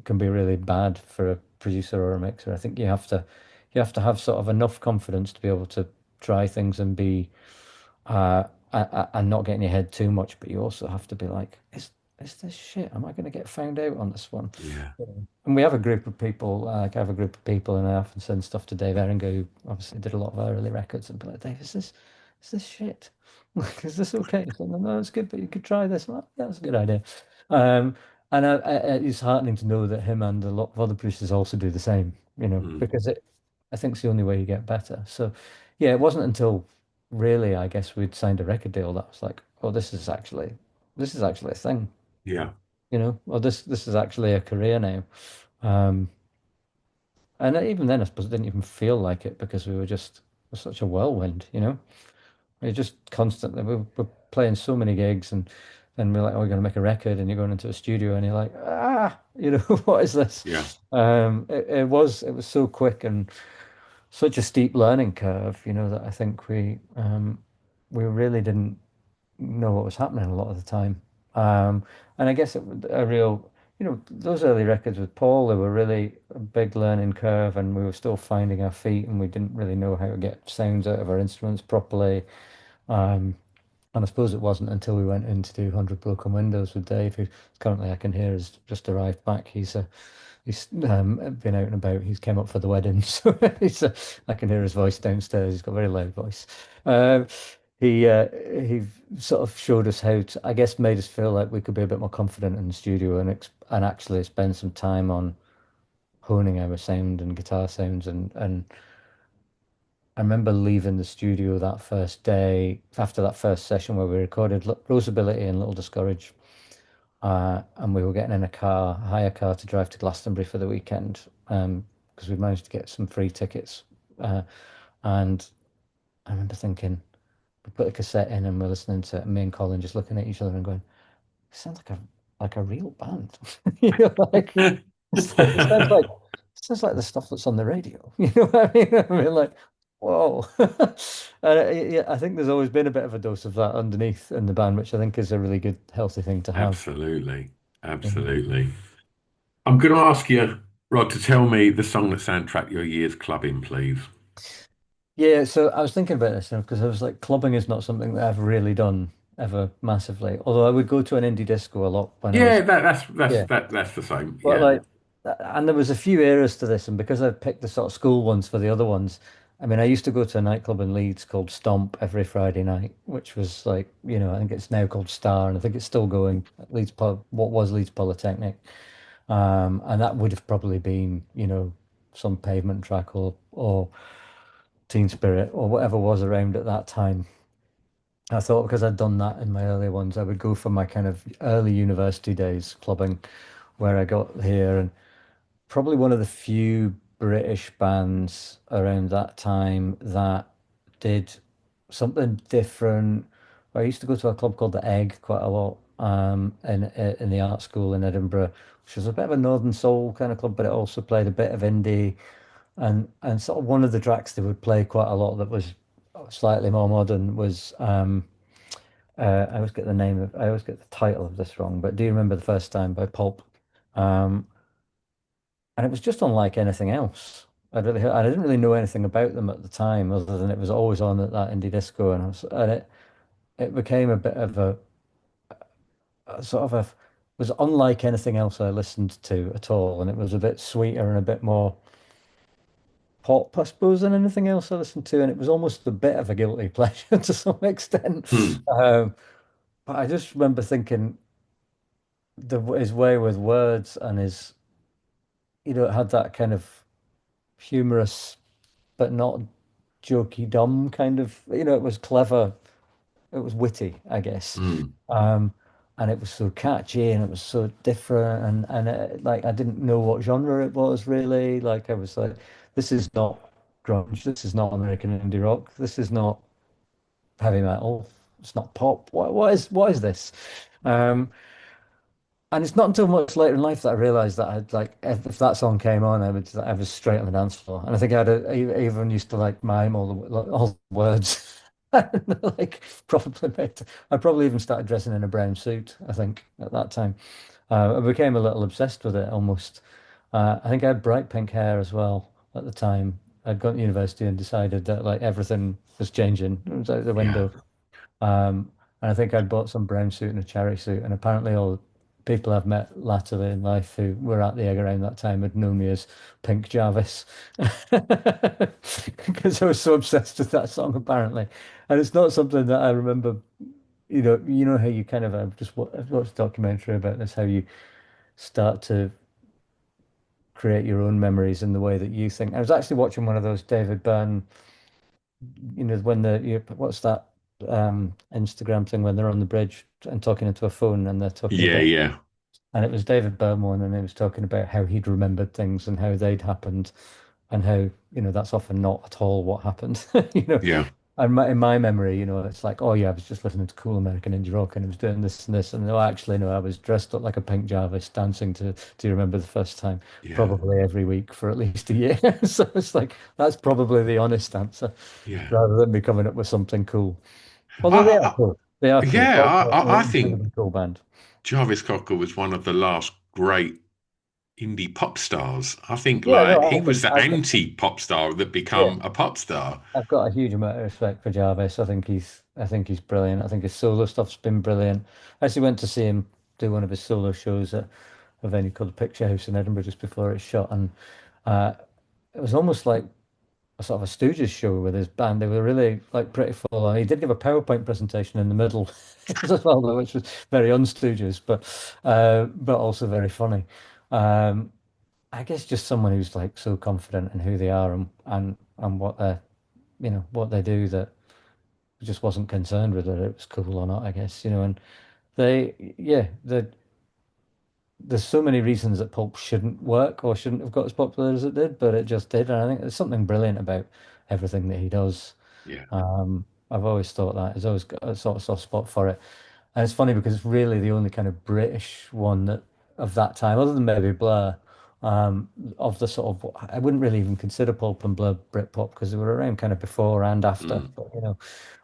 can be really bad for a producer or a mixer. I think you have to have sort of enough confidence to be able to try things and be and not get in your head too much, but you also have to be like, is this shit? Am I going to get found out on this one? yeah, Yeah. And we have a group of people, like I have a group of people, and I often send stuff to Dave Erringer, who obviously did a lot of our early records, and be like, Dave, is this shit? Like, is this okay? So, no, it's good, but you could try this. I'm like, yeah, that's a good idea. Um, and it's heartening to know that him and a lot of other producers also do the same, mm, because I think it's the only way you get better. So, yeah, it wasn't until really, I guess, we'd signed a record deal that was like, oh, this is actually a thing, yeah, or this is actually a career now. Um, and even then, I suppose it didn't even feel like it because we're such a whirlwind. We're just constantly we're playing so many gigs, and we're like, oh, we're going to make a record, and you're going into a studio, and you're like, what is this? yeah, It was so quick and such a steep learning curve, that I think we really didn't know what was happening a lot of the time. And I guess it was a real, those early records with Paul, they were really a big learning curve, and we were still finding our feet, and we didn't really know how to get sounds out of our instruments properly. Um, and I suppose it wasn't until we went in to do 100 Broken Windows with Dave, who currently I can hear has just arrived back. He's been out and about. He's came up for the wedding, so I can hear his voice downstairs. He's got a very loud voice. Um, he sort of showed us how to, I guess, made us feel like we could be a bit more confident in the studio and and actually spend some time on honing our sound and guitar sounds. And I remember leaving the studio that first day after that first session where we recorded Rosability and Little Discourage. And we were getting in a car, a hire car to drive to Glastonbury for the weekend, because we managed to get some free tickets. Uh, and I remember thinking, we put a cassette in and we're listening to it, and me and Colin just looking at each other and going, "It sounds like a real band." You know, like it sounds like the stuff that's on the radio. You know what I mean? I mean, like, whoa. And yeah, I think there's always been a bit of a dose of that underneath in the band, which I think is a really good, healthy thing to have. Absolutely. Mhm. Absolutely. I'm going to ask you, Rod, to tell me the song that soundtracked your year's clubbing, please. Yeah, so I was thinking about this now because I was like, clubbing is not something that I've really done ever massively. Although I would go to an indie disco a lot when I Yeah, was, yeah. that's the same. But Yeah. like, and there was a few eras to this, and because I picked the sort of school ones for the other ones, I mean, I used to go to a nightclub in Leeds called Stomp every Friday night, which was like, I think it's now called Star, and I think it's still going at Leeds Pub, what was Leeds Polytechnic, and that would have probably been, some pavement track or Teen Spirit or whatever was around at that time. I thought because I'd done that in my earlier ones, I would go for my kind of early university days clubbing, where I got here and probably one of the few British bands around that time that did something different. I used to go to a club called the Egg quite a lot, in the art school in Edinburgh, which was a bit of a northern soul kind of club, but it also played a bit of indie. And sort of one of the tracks they would play quite a lot that was slightly more modern was I always get I always get the title of this wrong, but Do You Remember the First Time by Pulp? Um, and it was just unlike anything else. I didn't really know anything about them at the time, other than it was always on at that indie disco, and it became a bit of a sort of a was unlike anything else I listened to at all, and it was a bit sweeter and a bit more pop, I suppose, than anything else I listened to, and it was almost a bit of a guilty pleasure to some extent. Hmm. But I just remember thinking his way with words and it had that kind of humorous but not jokey dumb kind of, it was clever, it was witty, I guess. Hmm. Um, and it was so catchy and it was so different and like I didn't know what genre it was really. Like I was like, this is not grunge, this is not American indie rock, this is not heavy metal, it's not pop. What is this? Um, And it's not until much later in life that I realized that I'd like if that song came on, I was straight on the dance floor, and I think I even used to like mime all the words, like probably I probably even started dressing in a brown suit. I think at that time, I became a little obsessed with it almost. I think I had bright pink hair as well at the time. I'd gone to university and decided that like everything was changing. It was out the Yeah. window. And I think I'd bought some brown suit and a cherry suit. And apparently, all the people I've met latterly in life who were at the egg around that time had known me as Pink Jarvis because I was so obsessed with that song, apparently. And it's not something that I remember. You know how you kind of I've watched a documentary about this, how you start to create your own memories in the way that you think. I was actually watching one of those David Byrne, when what's that Instagram thing when they're on the bridge and talking into a phone and they're talking Yeah, about, yeah, and it was David Byrne one, and he was talking about how he'd remembered things and how they'd happened, and how, that's often not at all what happened. You know, yeah, and in my memory, it's like, oh yeah, I was just listening to cool American indie rock and I was doing this and this, and no, actually, no, I was dressed up like a Pink Jarvis dancing to Do You Remember the First Time, yeah, probably every week for at least a year. So it's like that's probably the honest answer, yeah. rather than me coming up with something cool. I, Although they are I, cool, they are cool. yeah, Pulp are I an think incredibly cool band. Jarvis Cocker was one of the last great indie pop stars. I think Yeah, like no, he was the anti-pop star that yeah, become a pop star. I've got a huge amount of respect for Jarvis. I think he's brilliant. I think his solo stuff's been brilliant. I actually went to see him do one of his solo shows at a venue called the Picture House in Edinburgh just before it shut, and uh, it was almost like a sort of a Stooges show with his band. They were really like pretty full on. He did give a PowerPoint presentation in the middle as well, though, which was very un-Stooges, but also very funny. Um, I guess just someone who's like so confident in who they are and what they what they do that just wasn't concerned with whether it was cool or not, I guess, and there's so many reasons that pulp shouldn't work or shouldn't have got as popular as it did, but it just did. And I think there's something brilliant about everything that he does. Yeah. I've always thought that. He's always got a sort of soft spot for it. And it's funny because it's really the only kind of British one that of that time, other than maybe Blur, of the sort of I wouldn't really even consider Pulp and Blur Britpop because they were around kind of before and after. Mm. But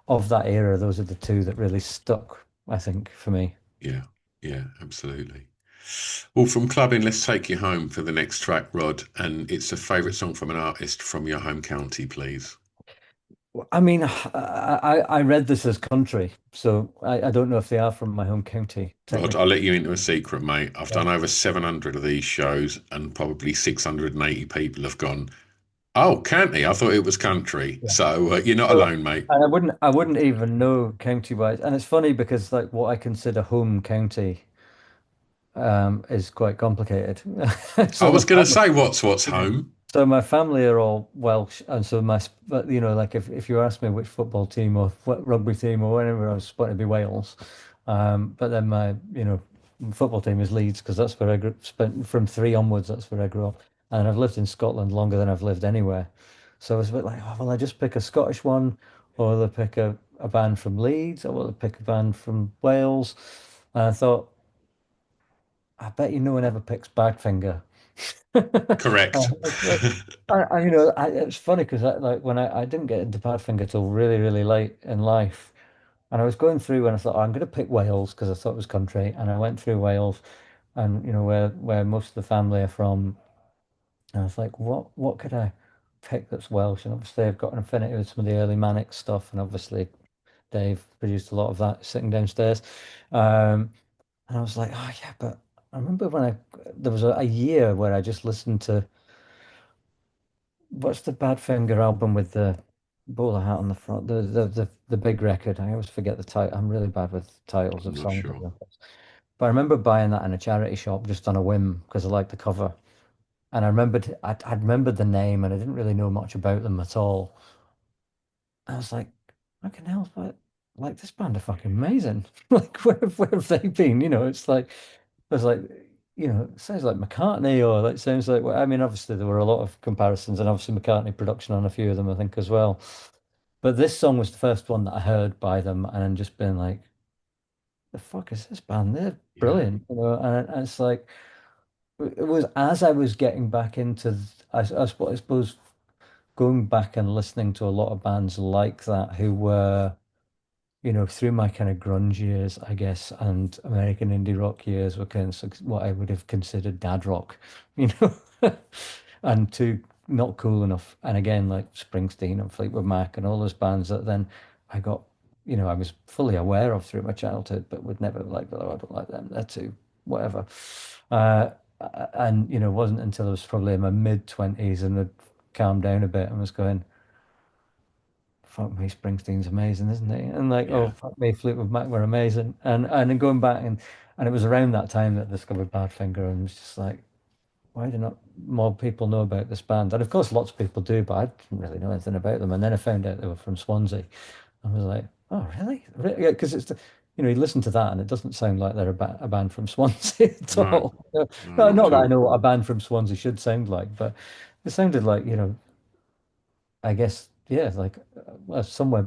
of that era, those are the two that really stuck, I think, for me. Yeah. Yeah. Absolutely. Well, from clubbing, let's take you home for the next track, Rod. And it's a favourite song from an artist from your home county, please. I mean, I read this as country, so I don't know if they are from my home county, Rod, technically. I'll let you into a secret, mate. I've Yeah. done over 700 of these shows, and probably 680 people have gone, "Oh, county? I thought it was country." Yeah. So you're not So, alone, mate. and I wouldn't even know county wise. And it's funny because like what I consider home county is quite complicated. I So my was going to family, say, what's yeah. home? So my family are all Welsh, and so but like if you ask me which football team or what rugby team or whatever, I was supposed to be Wales. But then my football team is Leeds because that's where I spent from three onwards. That's where I grew up, and I've lived in Scotland longer than I've lived anywhere. So I was a bit like, oh, will I just pick a Scottish one, or will I pick a band from Leeds, or will I pick a band from Wales? And I thought, I bet you no one ever picks Badfinger. Correct. It's like, it's funny because like when I didn't get into Badfinger till really, really late in life, and I was going through and I thought, oh, I'm going to pick Wales because I thought it was country, and I went through Wales, and where most of the family are from, and I was like, what could I pick that's Welsh? And obviously I've got an affinity with some of the early Manic stuff, and obviously Dave produced a lot of that sitting downstairs. And I was like, oh yeah, but I remember when there was a year where I just listened to what's the Badfinger album with the bowler hat on the front, the big record. I always forget the title. I'm really bad with titles I'm of not songs. sure. But I remember buying that in a charity shop just on a whim because I liked the cover. And I remembered the name and I didn't really know much about them at all. I was like, fucking hell, but like this band are fucking amazing. Like where have they been? It's like it was like, it sounds like McCartney or like sounds like well, I mean, obviously there were a lot of comparisons and obviously McCartney production on a few of them, I think, as well. But this song was the first one that I heard by them and then just been like, the fuck is this band? They're Yeah. brilliant, and it's like it was as I was getting back into I suppose going back and listening to a lot of bands like that who were through my kind of grunge years, I guess, and American indie rock years were kind of what I would have considered dad rock, you know, and too not cool enough. And again, like Springsteen and Fleetwood Mac and all those bands that then I got, I was fully aware of through my childhood, but would never like, oh, I don't like them. They're too whatever. Uh, and it wasn't until I was probably in my mid 20s and had calmed down a bit and was going, fuck me, Springsteen's amazing, isn't he? And like, oh, Yeah. fuck me, Fleetwood Mac were amazing. And then going back and it was around that time that I discovered Badfinger and was just like, why do not more people know about this band? And of course, lots of people do, but I didn't really know anything about them. And then I found out they were from Swansea. I was like, oh, really? Really? Yeah, because you listen to that and it doesn't sound like they're a band from Swansea at No. all. No, No, not not at that I all. know what a band from Swansea should sound like, but it sounded like, I guess, yeah, like somewhere.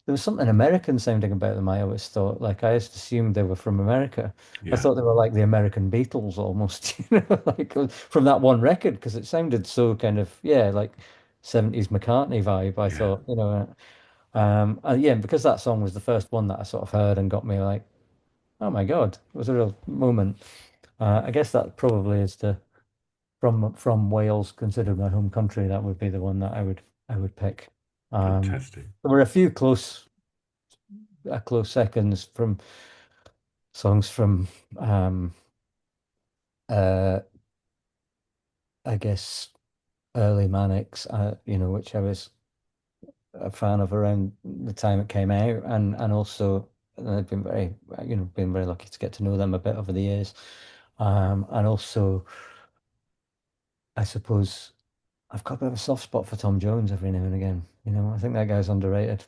There was something American sounding about them, I always thought. Like, I just assumed they were from America. I Yeah. thought they were like the American Beatles almost, like from that one record, because it sounded so kind of, yeah, like 70s McCartney vibe, I Yeah. thought, and yeah, because that song was the first one that I sort of heard and got me like, oh my God, it was a real moment. I guess that probably is from Wales, considered my home country, that would be the one that I would pick. Fantastic. There were a few close seconds from songs from um I guess early Manics, which I was a fan of around the time it came out, and also I've been been very lucky to get to know them a bit over the years. And also, I suppose I've got a bit of a soft spot for Tom Jones every now and again. I think that guy's underrated.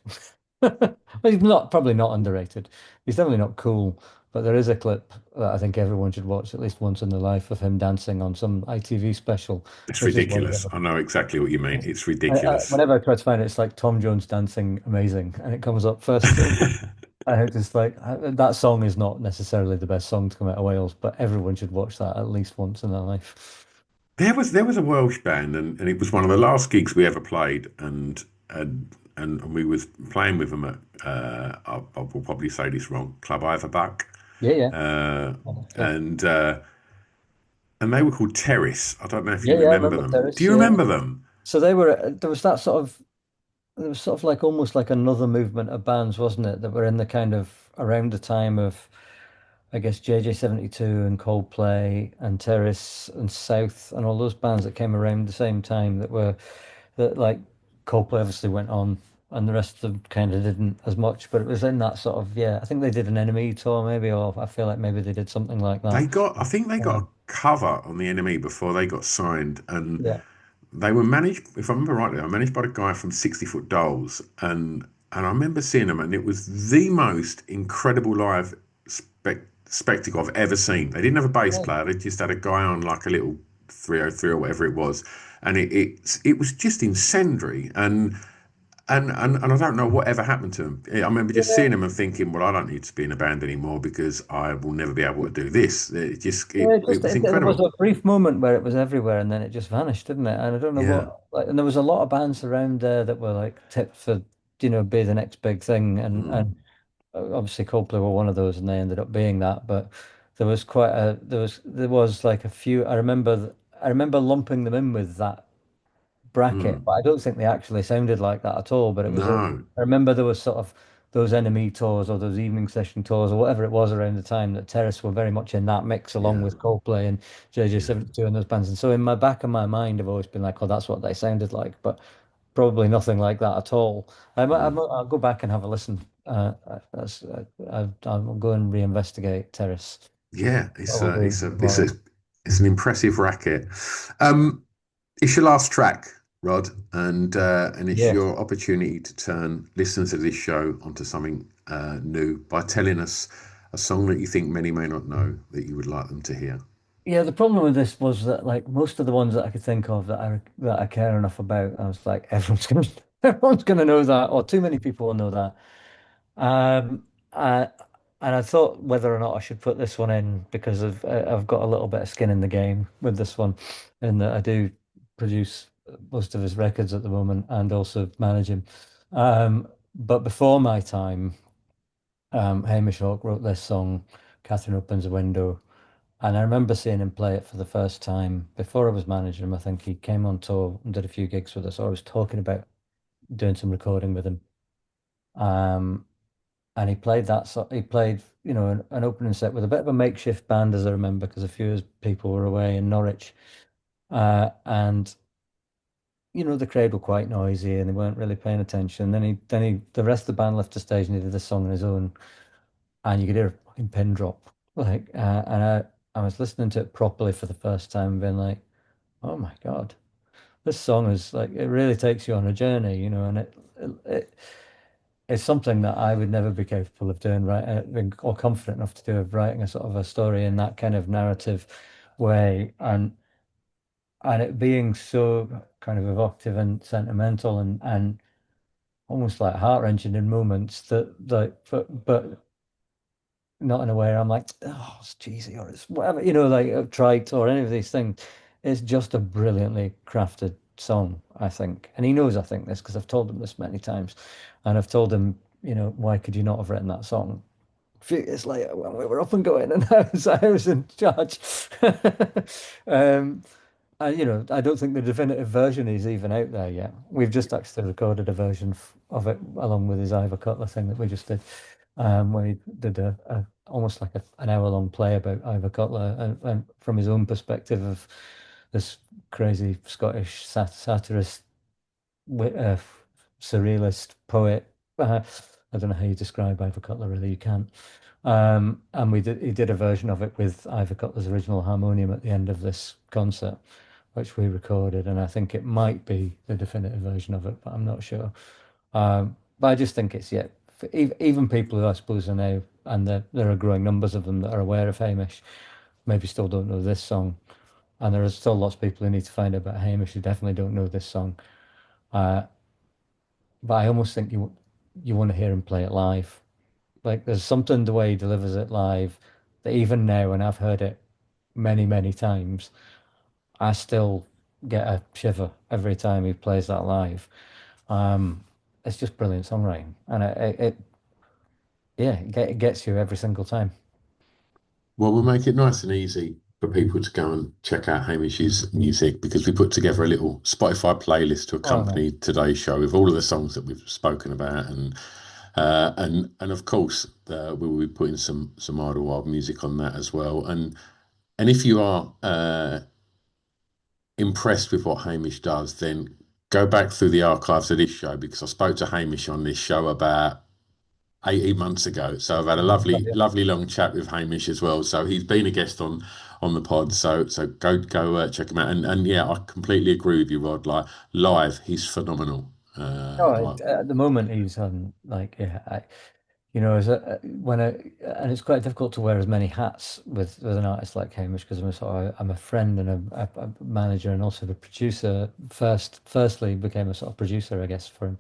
Well, he's not probably not underrated. He's definitely not cool, but there is a clip that I think everyone should watch at least once in their life of him dancing on some ITV special, It's which is ridiculous. wonderful. I know exactly what you mean. It's ridiculous. Whenever I try to find it, it's like Tom Jones dancing amazing, and it comes up first. I just like that song is not necessarily the best song to come out of Wales, but everyone should watch that at least once in their life. There was a Welsh band, and it was one of the last gigs we ever played, and we was playing with them at I will probably say this wrong, Club Iverbuck, Yeah, yeah. uh, Yeah, and uh, and they were called Terrace. I don't know if you yeah, I remember remember them. Do Terrace. you Yeah. remember them? So there was that sort of there was sort of like almost like another movement of bands, wasn't it, that were in the kind of around the time of I guess JJ 72 and Coldplay and Terrace and South and all those bands that came around the same time that like Coldplay obviously went on and the rest of them kind of didn't as much, but it was in that sort of yeah. I think they did an Enemy tour maybe, or I feel like maybe they did something like that. I think they got a Um, cover on the NME before they got signed, and yeah, they were managed, if I remember rightly, they were managed by the guy from 60 Foot Dolls, and I remember seeing them, and it was the most incredible live spectacle I've ever seen. They didn't have a bass yeah, player; they just had a guy on like a little 303 or whatever it was, and it was just incendiary. And I don't know whatever happened to him. I remember just yeah. seeing him and thinking, well, I don't need to be in a band anymore because I will never be able to do this. Yeah, It was there was incredible. a brief moment where it was everywhere and then it just vanished, didn't it? And I don't know Yeah. what like, and there was a lot of bands around there that were like tipped for, be the next big thing. Mm, And obviously Coldplay were one of those and they ended up being that. But there was like a few. I remember lumping them in with that bracket, mm. but I don't think they actually sounded like that at all. But No. I remember there was sort of those enemy tours or those evening session tours or whatever it was around the time that Terrace were very much in that mix along Yeah. with Coldplay and Yeah. JJ 72 and those bands. And so in my back of my mind, I've always been like, oh, that's what they sounded like, but probably nothing like that at all. Mm. I'll go back and have a listen. I'll go and reinvestigate Terrace. Yeah. What we'll do tomorrow. It's an impressive racket. Um, it's your last track, Rod, and it's Yeah. your opportunity to turn listeners of this show onto something new by telling us a song that you think many may not know that you would like them to hear. Yeah, the problem with this was that like most of the ones that I could think of that I care enough about, I was like, everyone's gonna know that, or too many people will know that. Um, I, and I thought whether or not I should put this one in because I've got a little bit of skin in the game with this one, in that I do produce most of his records at the moment and also manage him. But before my time, Hamish Hawke wrote this song, "Catherine Opens a Window." And I remember seeing him play it for the first time before I was managing him. I think he came on tour and did a few gigs with us. Or I was talking about doing some recording with him. Um, and he played that. So he played, an opening set with a bit of a makeshift band, as I remember, because a few of his people were away in Norwich. And the crowd were quite noisy and they weren't really paying attention. The rest of the band left the stage and he did the song on his own, and you could hear a fucking pin drop. I was listening to it properly for the first time, being like, oh my God, this song is like it really takes you on a journey, and it it's something that I would never be capable of doing, right, or confident enough to do of writing a sort of a story in that kind of narrative way, and it being so kind of evocative and sentimental and almost like heart-wrenching in moments that like but not in a way I'm like, oh, it's cheesy or it's whatever, like trite or any of these things. It's just a brilliantly crafted song, I think. And he knows I think this because I've told him this many times. And I've told him, why could you not have written that song? A few years later when we were up and going and I was in charge. um, I don't think the definitive version is even out there yet. We've just actually recorded a version of it along with his Ivor Cutler thing that we just did, where he did almost like an hour long play about Ivor Cutler and from his own perspective of this crazy Scottish satirist, surrealist poet. I don't know how you describe Ivor Cutler, really. You can't. And he did a version of it with Ivor Cutler's original harmonium at the end of this concert, which we recorded, and I think it might be the definitive version of it, but I'm not sure. But I just think it's, yeah, for even people who I suppose are now, and there are growing numbers of them that are aware of Hamish, maybe still don't know this song, and there are still lots of people who need to find out about Hamish who definitely don't know this song. Uh, but I almost think you want to hear him play it live. Like there's something the way he delivers it live that even now, and I've heard it many, many times, I still get a shiver every time he plays that live. Um, it's just brilliant songwriting, and yeah, it gets you every single time. Well, we'll make it nice and easy for people to go and check out Hamish's music because we put together a little Spotify playlist to Oh, no. accompany today's show with all of the songs that we've spoken about, and of course we will be putting some Idlewild music on that as well. And if you are impressed with what Hamish does, then go back through the archives of this show because I spoke to Hamish on this show about 18 months ago. So I've had a lovely, lovely long chat with Hamish as well. So he's been a guest on the pod. So go check him out. And yeah, I completely agree with you, Rod. Like live, he's phenomenal. No, Like at the moment he's on like, yeah, as and it's quite difficult to wear as many hats with an artist like Hamish because I'm a friend and a manager and also the producer. Firstly became a sort of producer, I guess, for him,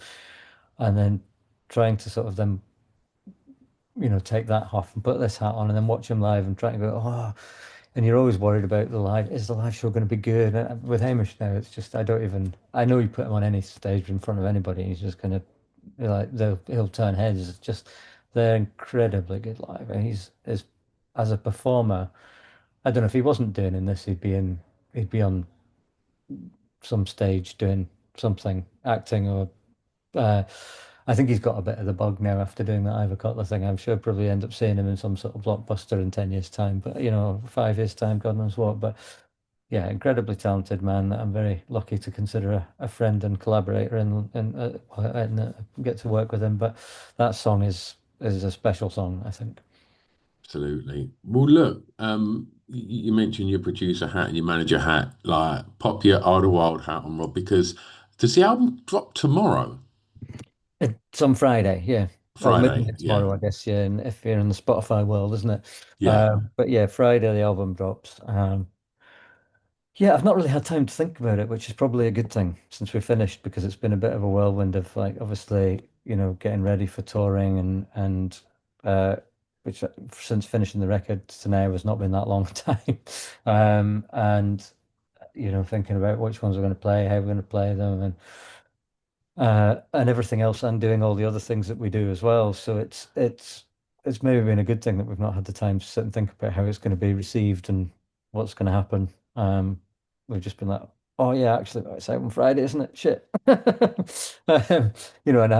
and then trying to sort of then take that off and put this hat on and then watch him live and trying to go, oh, and you're always worried about is the live show going to be good? And with Hamish now, it's just, I know you put him on any stage in front of anybody, he's just going to, like, he'll turn heads. It's just, they're incredibly good live. And as a performer, I don't know if he wasn't doing in this, he'd be on some stage doing something, acting or uh, I think he's got a bit of the bug now after doing that Ivor Cutler thing. I'm sure probably end up seeing him in some sort of blockbuster in 10 years' time, but 5 years' time, God knows what. But yeah, incredibly talented man that I'm very lucky to consider a friend and collaborator and get to work with him. But that song is a special song, I think. absolutely. Well, look, you mentioned your producer hat and your manager hat. Like pop your Idlewild hat on, Rod, because does the album drop tomorrow? It's on Friday, yeah. Well, Friday, midnight yeah. tomorrow, I guess, yeah. And if you're in the Spotify world, isn't it? Yeah. But yeah, Friday the album drops. Yeah, I've not really had time to think about it, which is probably a good thing since we finished because it's been a bit of a whirlwind of like obviously, getting ready for touring and uh which since finishing the record to now has not been that long a time. And thinking about which ones we're going to play, how we're going to play them and everything else and doing all the other things that we do as well. So it's maybe been a good thing that we've not had the time to sit and think about how it's going to be received and what's going to happen. We've just been like, oh yeah, actually it's out on Friday, isn't it? Shit. And I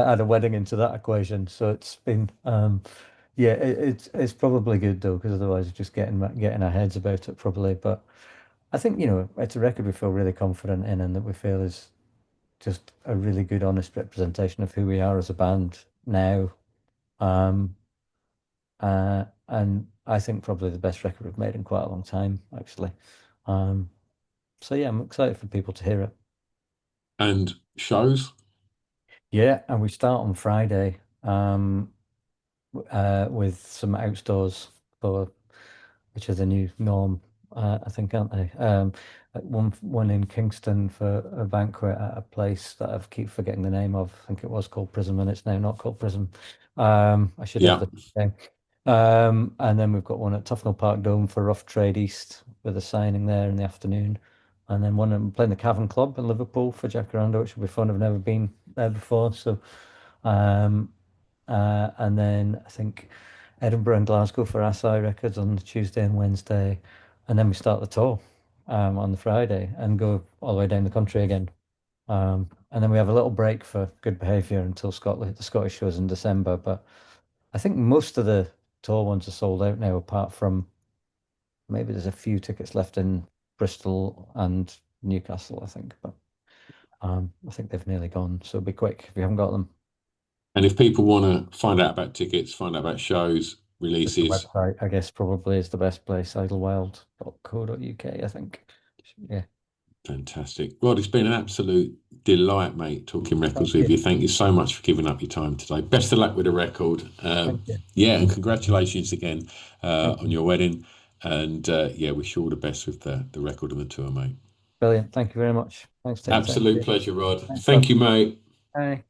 had a wedding into that equation. So it's been yeah, it's probably good though, because otherwise it's just getting our heads about it probably. But I think, it's a record we feel really confident in and that we feel is just a really good, honest representation of who we are as a band now. Um, and I think probably the best record we've made in quite a long time, actually. Um, so yeah, I'm excited for people to hear it. And shows? Yeah, and we start on Friday with some outdoors for which are the new norm, I think, aren't they? Like one in Kingston for a banquet at a place that I keep forgetting the name of. I think it was called Prism, and it's now not called Prism. I should have Yeah. the name. And then we've got one at Tufnell Park Dome for Rough Trade East with a signing there in the afternoon. And then one I'm playing the Cavern Club in Liverpool for Jacaranda, which will be fun. I've never been there before. So um, and then I think Edinburgh and Glasgow for SI Records on the Tuesday and Wednesday. And then we start the tour on the Friday and go all the way down the country again. And then we have a little break for good behaviour until Scotland, the Scottish shows in December. But I think most of the tour ones are sold out now, apart from maybe there's a few tickets left in Bristol and Newcastle, I think. But I think they've nearly gone, so be quick if you haven't got them. And if people want to find out about tickets, find out about shows, Just the releases, website, I guess, probably is the best place, idlewild.co.uk, I think. Yeah. fantastic. Rod, it's been an absolute delight, mate, talking records Thank with you. you. Thank you so much for giving up your time today. Best of luck with the record. Thank you. Yeah, and congratulations again Thank on you. your wedding. And yeah, wish you all the best with the record and the tour, mate. Brilliant. Thank you very much. Thanks for taking the time. Absolute pleasure, Rod. Thanks, Thank bud. you, mate. Bye.